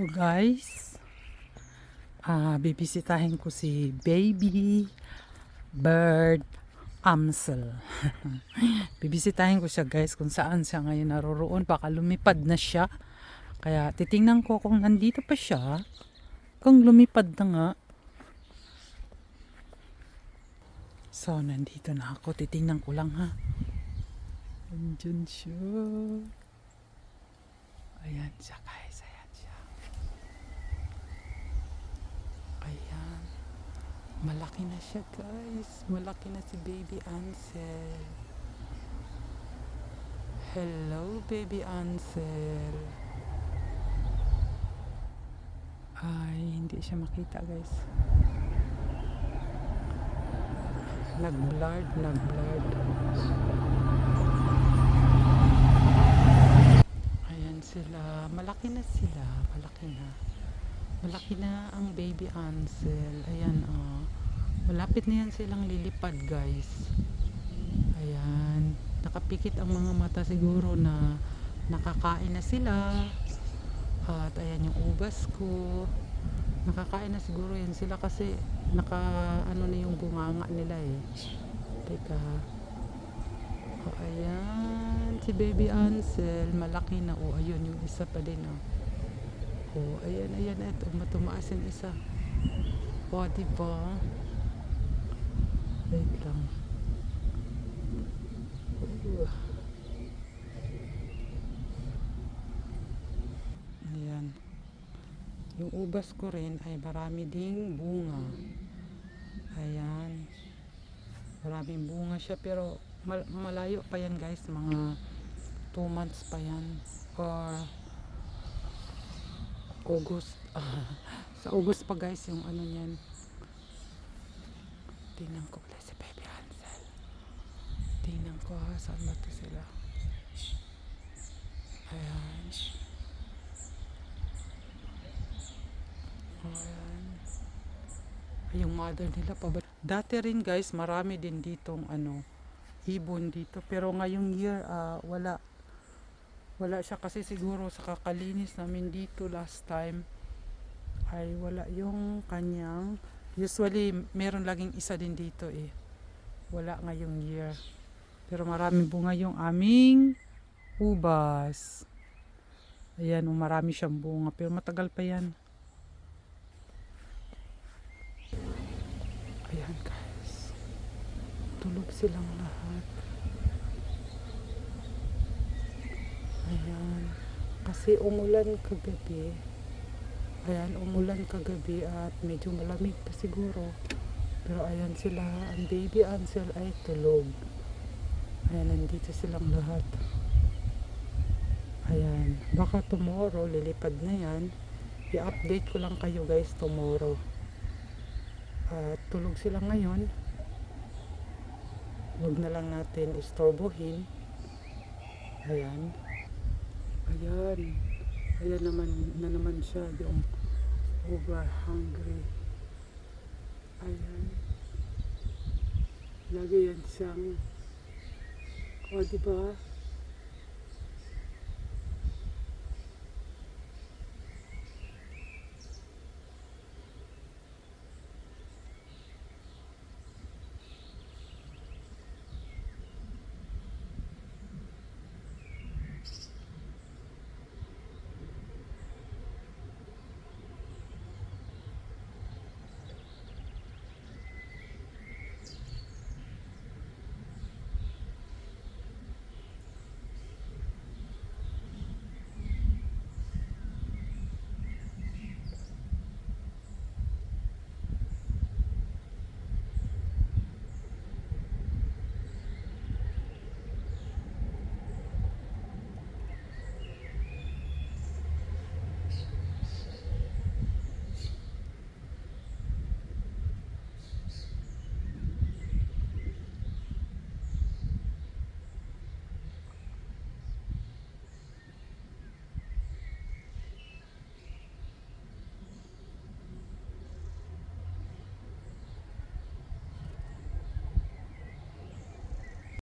So guys, bibisitahin ko si Baby Bird Amsel. Bibisitahin ko siya guys kung saan siya ngayon naroroon. Baka lumipad na siya. Kaya titingnan ko kung nandito pa siya. Kung lumipad na nga. So nandito na ako. Titingnan ko lang ha. Andyan siya. Ayan siya guys. Ayan siya. Ayan. Malaki na siya guys. Malaki na si Baby Ansel. Hello Baby Ansel. Ay, hindi siya makita guys. Nag-blurred. Ayan sila. Malaki na sila. Malaki na ang Baby Ansel. Ayan malapit na yan silang lilipad guys. Ayan. Nakapikit ang mga mata siguro na nakakain na sila. At ayan yung ubas ko. Nakakain na siguro yan sila kasi ano na yung bunganga nila eh. Teka. Ayan. Si Baby Ansel. Malaki na. Ayun yung isa pa din ayan. Ito. Matumaas yung isa. Diba? Wait lang. Ayan. Yung ubas ko rin ay marami ding bunga. Ayan. Maraming bunga siya pero malayo pa yan guys. Mga 2 months pa yan. Or August. Sa August pa guys yung ano yan. Tingnan ko ulit si Baby Ansel. Tingnan ko saan ba ito sila. Ayan. Ayan. Yung mother nila pa ba? Dati rin guys marami din ditong ibon dito. Pero ngayong year wala siya kasi siguro sa kakalinis namin dito last time ay wala yung kanyang usually meron laging isa din dito wala ngayong year pero maraming bunga yung aming ubas. Ayan marami siyang bunga pero matagal pa yan. Ayan guys, tulog silang lahat. Ayan, kasi umulan kagabi. Ayan, umulan kagabi at medyo malamig pa siguro. Pero ayan sila, ang Baby Ansel ay tulog. Ayan, nandito silang lahat. Ayan, baka tomorrow, lilipad na yan. I-update ko lang kayo guys tomorrow. At tulog sila ngayon. Huwag na lang natin istorbohin. Ayan. Ayan naman siya, yung over hungry. Ayan. Lagi yan siyang, diba?